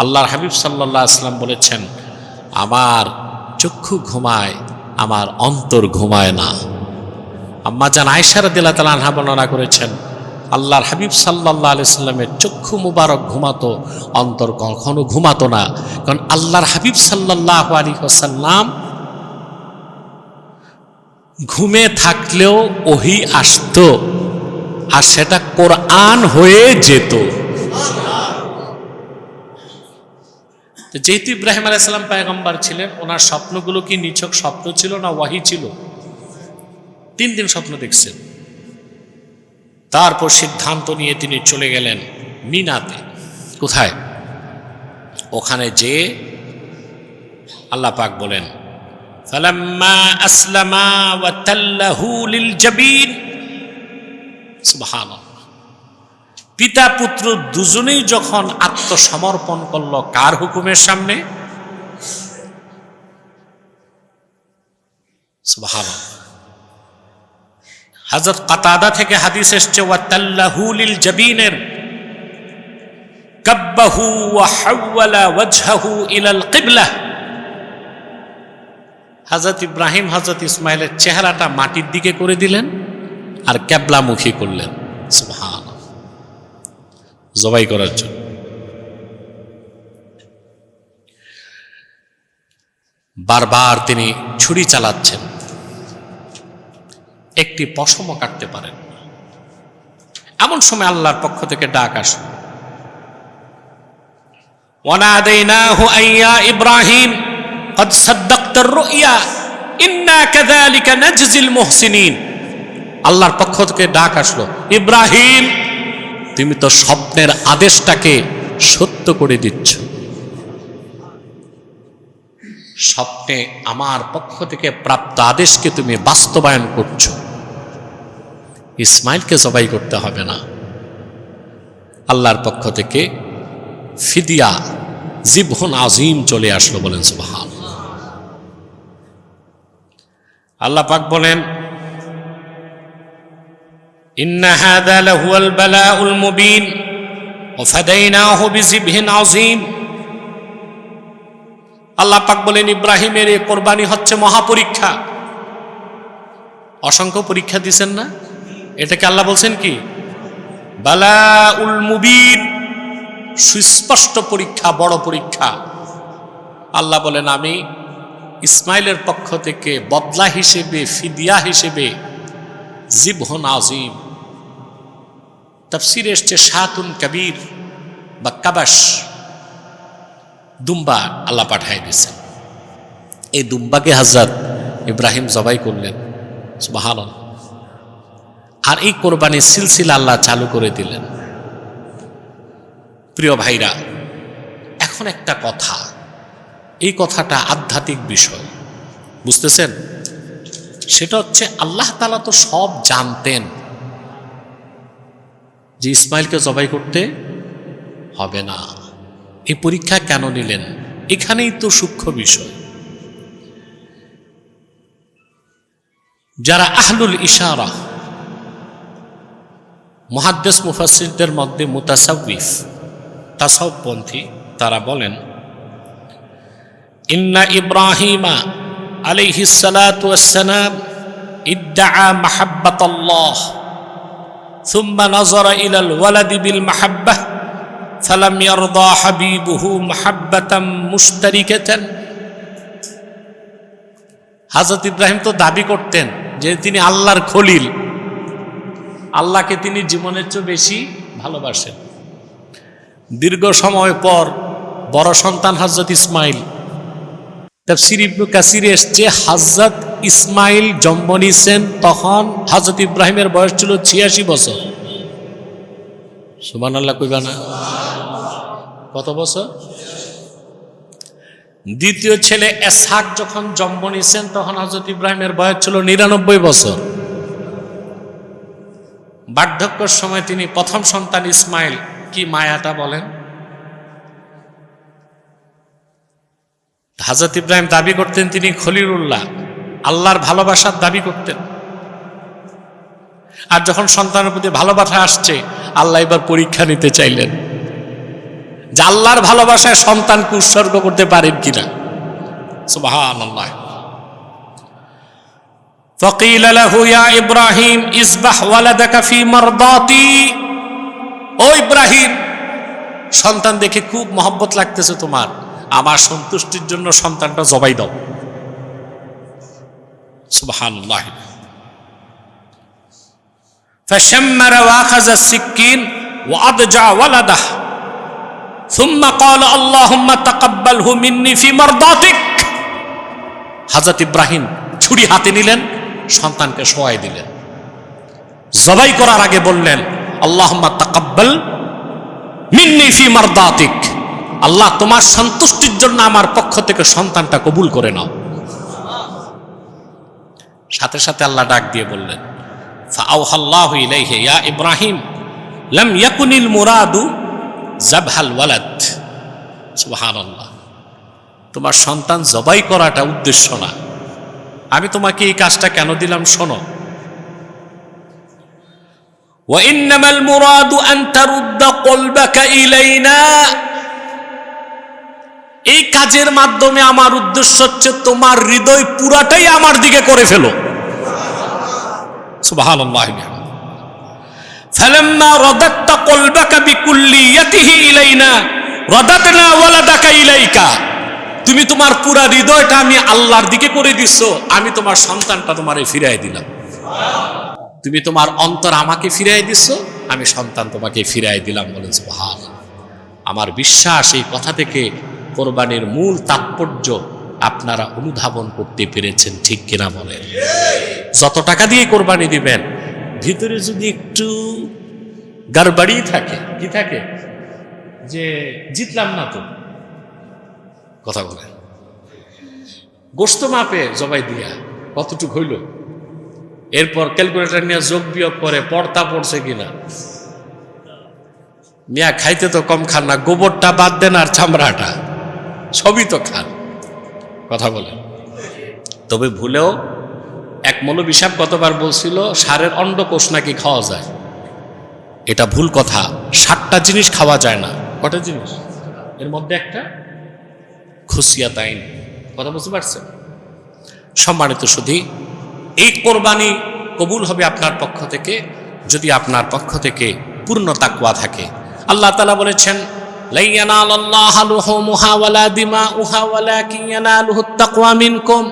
আল্লাহর হাবিব সাল্লাল্লাহু আলাইহি ওয়াসাল্লাম বলেছেন, আমার চক্ষু ঘুমায়, আমার অন্তর ঘুমায় না। আম্মা জান আয়েশা রাদিয়াল্লাহু তাআলা আনহা বর্ণনা করেছেন, আল্লাহর হাবিব সাল্লাল্লাহু আলাইহি সাল্লামের চক্ষু মুবারক ঘুমাতো, অন্তর কখনো ঘুমাতো না। কারণ আল্লাহর হাবিব সাল্লাল্লাহু আলাইহি ওয়াসাল্লাম ঘুমে থাকলেও ওহী আসতো, আর সেটা কোরআন হয়ে যেত। যেহেতু ইব্রাহিম আলাইহিস সালাম পয়গম্বর ছিলেন, ওনার স্বপ্নগুলো কি নিছক স্বপ্ন ছিল না ওয়াহী ছিল? 3 দিন স্বপ্ন দেখছেন। তারপর সিদ্ধান্ত নিয়ে তিনি চলে গেলেন মিনাতে। কোথায়? ওখানে যে আল্লাহ পাক বলেন, ফালাম্মা আসলামা ওয়া তাল্লাহু লিল জাবিন। সুবহানাল্লাহ। পিতা পুত্র দুজনেই যখন আত্মসমর্পণ করল, কার হুকুমের সামনে? সুবহানাল্লাহ। হযরত কাতাদা থেকে হাদিস এসেছে, ওয়া তাল্লাহু লিল জাবিনের কাব্বাহু ওয়া হাওয়ালা ওয়াজহাহু ইলাল কিবলা। হযরত ইব্রাহিম হযরত ইসমাইলের চেহারাটা মাটির দিকে করে দিলেন আর কিবলামুখী করলেন, সুবহানাল্লাহ, জবাই করার জন্য। বারবার তিনি ছুরি চালাচ্ছেন, একটি পশমও কাটতে পারেন। এমন সময় আল্লাহর পক্ষ থেকে ডাক আসে, ওয়ানাদাইনাহু আইয়া ইব্রাহিম قد صدقت الرؤيا إنا كذلك نجزي المحسنين। আল্লাহর পক্ষ থেকে ডাক আসলো, ইব্রাহিম তুমি তো স্বপ্নের আদেশটাকে সত্য করে দিচ্ছ, স্বপ্নে আমার পক্ষ থেকে প্রাপ্ত আদেশকে তুমি বাস্তবায়ন করছো, ইসমাইলকে জবাই করতে হবে না। আল্লাহর পক্ষ থেকে ফিদিয়া জিবহুন আযীম চলে আসলো, বলেন সুবহানাল্লাহ। আল্লাহ পাক বলেন, ইন্না হাযা লাহুয়াল বালাউল মুবিন ওয়া ফাদাইনাহু বিজিবহিন আযীম। আল্লাহ পাক বলেন, ইব্রাহিমের এই কোরবানি হচ্ছে মহাপরীক্ষা। অসংখ্য পরীক্ষা দিয়েছেন না, এটাকে আল্লাহ বলছেন কি? বালাউল মুবিন, সুস্পষ্ট পরীক্ষা, বড় পরীক্ষা। আল্লাহ বলেন, আমি ইসমাইলের পক্ষ থেকে বদলা হিসেবে, ফিদিয়া হিসেবে জিবহুন আযীম, তাফসীরে এসেছে শাতুন কাবীর বা কাবাস, দুম্বা আল্লাহ পাঠায় দিয়েছেন। এই দুম্বাকে হযরত ইব্রাহিম জবাই করলেন, সুবহানাল্লাহ। আর এই কোরবানির সিলসিলা আল্লাহ চালু করে দিলেন। প্রিয় ভাইরা, এখন একটা কথা, এই কথাটা আধ্যাত্মিক বিষয়, বুঝতেছেন? সেটা হচ্ছে, আল্লাহ তাআলা তো সব জানতেন যে ইসমাইলকে জবাই করতে হবে না, এই পরীক্ষা কেন নিলেন? এখানেই তো সূক্ষ্ম বিষয়। যারা আহলুল ইশারা, মুহাদ্দিস মুফাসসিরদের মধ্যে মুতাসাউফিফ, তাসাউফপন্থী, তারা বলেন, ইন্না ইব্রাহিমা আলাইহিস সালাতু ওয়াসসালাম ইদ্দাআ মাহাব্বাতাল্লাহ সুম্মা নাযারা ইলাল ওয়ালাদি বিল মাহাব্বাহ ফালাম ইয়ারদা হাবিবুহু মাহাব্বাতাম মুশতারিকাতান। হযরত ইব্রাহিম তো দাবি করতেন যে তিনি আল্লাহর খলিল, আল্লাহকে তিনি জীবনের চেয়ে বেশি ভালোবাসেন। দীর্ঘ সময় পর বড় সন্তান হযরত ইসমাইল, তাফসীর ইবনে কাসিরে এসেছে হযরত ইসমাইল জন্ম নিয়েছেন তখন হযরত ইব্রাহিমের বয়স ছিল 86 বছর। সুবহানাল্লাহ কইবা না? কত বছর? দ্বিতীয় ছেলে ইসহাক যখন জন্ম নিয়েছেন তখন হযরত ইব্রাহিমের বয়স ছিল 99 বছর। বার্ধক্যের সময় তিনি প্রথম সন্তান ইসমাইল, কি মায়াটা বলেন! হযরত ইব্রাহিম দাবি করতেন তিনি খলিলুল্লাহ, আল্লাহর ভালোবাসার দাবি করতেন। আর যখন সন্তানের প্রতি ভালোবাসা আসছে, আল্লাহ এবার পরীক্ষা নিতে চাইলেন যে আল্লাহর ভালোবাসায় সন্তানকে উৎসর্গ করতে পারেন কিনা। সুবহানাল্লাহ। فقيل له يا إبراهيم اذبح ولدك في مرضاتي। ও ইব্রাহিম, সন্তান দেখে খুব মহব্বত লাগতেছে তোমার, আমার সন্তুষ্টির জন্য সন্তানটা জবাই দাও। সুবহানাল্লাহ। فشمر واخذ السكين واضجع ولده ثم قال اللهم تقبله مني في مرضاتك। হযরত ইব্রাহিম ছুরি হাতে নিলেন, সন্তানকে শোয়াই দিলেন, জবাই করার আগে বললেন আল্লাহুম্মা তাকাব্বাল মিন্নি ফি মারদাতিক, আল্লাহ তোমার সন্তুষ্টির জন্য আমার পক্ষ থেকে সন্তানটা কবুল করে নাও। সাথে সাথে আল্লাহ ডাক দিয়ে বললেন ফাআওহাল্লাহু ইলাইহি ইয়া ইব্রাহিম লাম ইয়াকুনিল মুরাদু যাবহাল ওয়ালাদ। সুবহানাল্লাহ। তোমার সন্তান জবাই করাটা উদ্দেশ্য না, আমি তোমাকে এই কাজটা কেন দিলাম শোনো। ওয়া ইন্নামাল মুরাদু আন তারুদ্দা কলবাকা ইলাইনা, এই কাজের মাধ্যমে আমার উদ্দেশ্য হচ্ছে তোমার হৃদয় পুরাটাই আমার দিকে করে ফেলো। সুবহানাল্লাহ। ফালাম্মা রাদাত্তা কলবাকা বিকুল্লিয়াতিহি ইলাইনা রাদাতনা ওয়ালাদাকা ইলাইকা, তুমি তোমার পুরা হৃদয়টা আমি আল্লাহর দিকে করে দিছো, আমি তোমার সন্তানটা তোমারে ফিরাই দিলাম। তুমি তোমার অন্তর আমাকে ফিরাই দিছো, আমি সন্তান তোমাকে ফিরাই দিলাম। বলেন সুবহানাল্লাহ। আমার বিশ্বাস এই কথা থেকে কোরবানির মূল তাৎপর্য আপনারা অনুধাবন করতে পেরেছেন, ঠিক কিনা বলেন? যত টাকা দিয়ে কোরবানি দিবেন, ভিতরে যদি একটু গাড়বাড়ি থাকে, কি থাকে, যে জিতলাম না তো, কথা বলেন, গোশত মাপে জবাই দিয়া কতটুক হইল, এরপর ক্যালকুলেটর নিয়ে যোগ বিয়োগ করে পর্তা পড়ছে কিনা, মিয়া খাইতে তো কম খান না, গোবরটা বাদ দেন আর চামড়াটা সবই তো খান, কথা বলেন। তবে ভুলেও এক মৌলবী সাহেব কতবার বলছিল ষাঁড়ের অন্ডকোষ নাকি খাওয়া যায়, এটা ভুল কথা। 7টা জিনিস খাওয়া যায় না। কটা জিনিস? এর মধ্যে একটা খুশিয়াত আইন, কথা বুঝতে পারছেন? সম্মানিত সুধী, এই কোরবানি কবুল হবে আপনার পক্ষ থেকে যদি আপনার পক্ষ থেকে পূর্ণ তাকওয়া থাকে। আল্লাহ তাআলা বলেছেন, লা ইয়ানালাল্লাহু লুহুমুহা ওয়ালা দিমাউহা ওয়ালাকিন ইয়ানালুহুত তাকওয়া মিনকুম।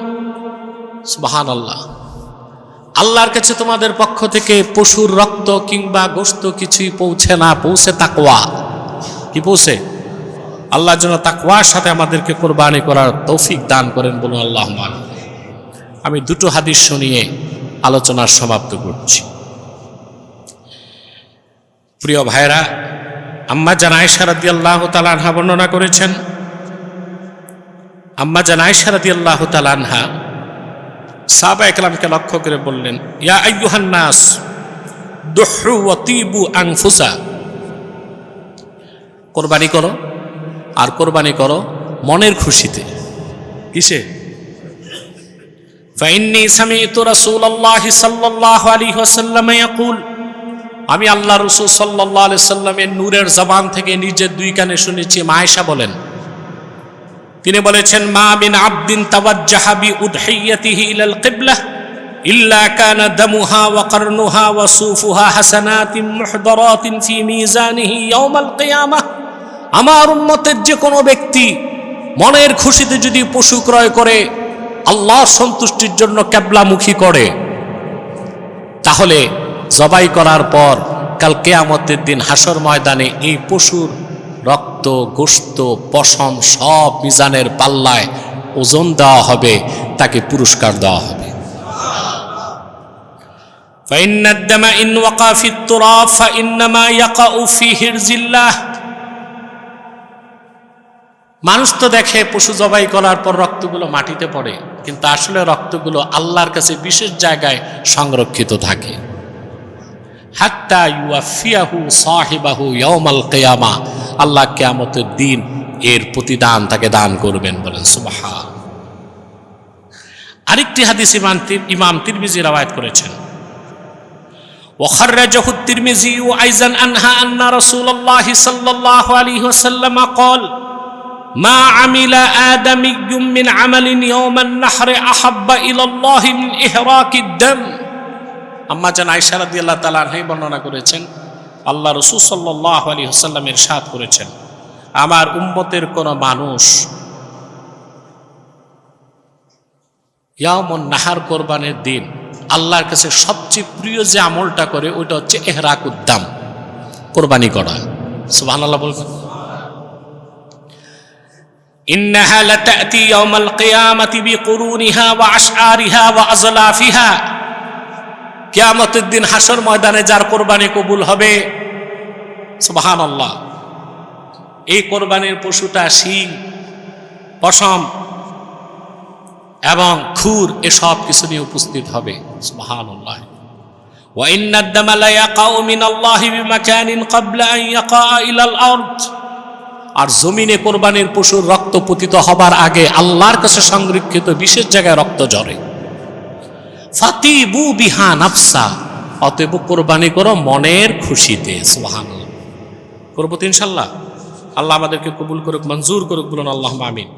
সুবহানাল্লাহ। আল্লাহর কাছে তোমাদের পক্ষ থেকে পশুর রক্ত কিংবা গোশত কিছুই পৌঁছে না, পৌঁছে তাকওয়া। কি পৌঁছে? আল্লাহর জন্য তাকওয়ার সাথে আমাদেরকে কোরবানি করার তৌফিক দান করেন, বলুন আল্লাহুম্মা আমিন। আমি দুটো হাদিস শুনিয়ে আলোচনার সমাপ্ত করছি। প্রিয় ভাইরা, আম্মা জান আয়েশা রাদিয়াল্লাহু তাআলা আনহা বর্ণনা করেছেন, আম্মা জান আয়েশা রাদিয়াল্লাহু তাআলা আনহা সাহাবায়ে কেরামকে লক্ষ্য করে বললেন, ইয়া আইয়ুহান নাস দুহু ওয়া তিবু আনফুসা, কোরবানি করো আর কোরবানি করো মনের খুশিতে। কিসে? ফাইন্নী সামি'তু রাসূলুল্লাহি সাল্লাল্লাহু আলাইহি ওয়াসাল্লাম ইয়াকুল, আমি আল্লাহ রাসূল সাল্লাল্লাহু আলাইহি ওয়াসাল্লামের নূরের জবান থেকে নিজের দুই কানে শুনেছি। মা আয়েশা বলেন, তিনি বলেছেন, মা মিন আবদিন তাওয়াজ্জাহা বি উদহিয়াতিহি ইলাল কিবলাহ ইল্লা কানা দামুহা ওয়া কারনুহা ওয়া সুফুহা হাসানাতিন মুহদারাতিন ফি মিজানিহি ইয়াউমাল কিয়ামাহ। আমার উম্মতের যে কোনো ব্যক্তি মনের খুশিতে যদি পশু ক্রয় করে আল্লাহর সন্তুষ্টির জন্য কিবলামুখী করে, তাহলে জবাই করার পর কাল কিয়ামতের দিন হাসর ময়দানে এই পশুর রক্ত, গোশত, পশম সব মিজানের পাল্লায় ওজন দেওয়া হবে, তাকে পুরস্কার দেওয়া হবে। ফাইন্নাদ দামা ইন ওয়াকা ফিত তুরাব ফাইন্নামা ইয়াকাউ ফি হিরজিল্লাহ। মানুষ তো দেখে পশু জবাই করার পর রক্তগুলো মাটিতে পড়ে, কিন্তু আসলে রক্তগুলো আল্লাহর কাছে বিশেষ জায়গায় সংরক্ষিত থাকে। হাত্তা ইউয়াফিয়াহু সাহিবাহু ইয়াউমাল কিয়ামা, আল্লাহ কিয়ামতের দিন এর প্রতিদান তাকে দান করবেন, বলেন সুবহান। আরেকটি হাদিস ইমাম তিরমিজি রওয়ায়াত করেছেন, ওয়া খাররাজাহু তিরমিজি আইজান আনহা আন্না রাসূলুল্লাহ সাল্লাল্লাহু আলাইহি ওয়াসাল্লাম قال মা আমিলা আদামিয়্যুম মিন আমালিন ইয়াওমান নাহরি আহাব্বা ইলাল্লাহি মিন ইহরাকিদ দাম। আম্মা জান আয়েশা রাদিয়াল্লাহু তাআলা আনহা বর্ণনা করেছেন, আল্লাহ রাসূল সাল্লাল্লাহু আলাইহি ওয়াসাল্লাম ইরশাদ করেছেন, আমার উম্মতের কোন মানুষ ইয়াউমুন নাহার কোরবানের দিন আল্লাহর কাছে সবচেয়ে প্রিয় যে আমলটা করে ওইটা হচ্ছে ইহরাকুদ দাম, কোরবানি করা। সুবহানাল্লাহ বলবেন। ইন্নাহা লাতাতি ইয়াউমাল কিয়ামাতি বিকুরুনিহা ওয়া আশআরিহা ওয়া আজলাফিহা। কিয়ামতের দিন হাসর ময়দানে যার কোরবানি কবুল হবে, সুবহানাল্লাহ, এই কোরবানির পশুটা শিং, পশম এবং খুর এসব কিছু নিয়ে উপস্থিত হবে। সুবহানাল্লাহ। ওয়া ইন্নাদ দামা লা ইয়াকাউ মিনাল্লাহি বিমাকানিন ক্বাবলা আন ইয়াকা ইলাল আরদ। আর জমিনে কোরবানির পশুর রক্ত পতিত হবার আগে আল্লাহর কাছে সংরক্ষিত বিশেষ জায়গায় রক্ত ঝরে। ফাতিবু বিহা নাফসা, অতএব কোরবানি করো মনের খুশিতে। সুবহানাল্লাহ। করবো তো ইনশাল্লাহ। আল্লাহ আমাদেরকে কবুল করুক, মঞ্জুর করুক, বলুন আল্লাহুম্মা আমিন।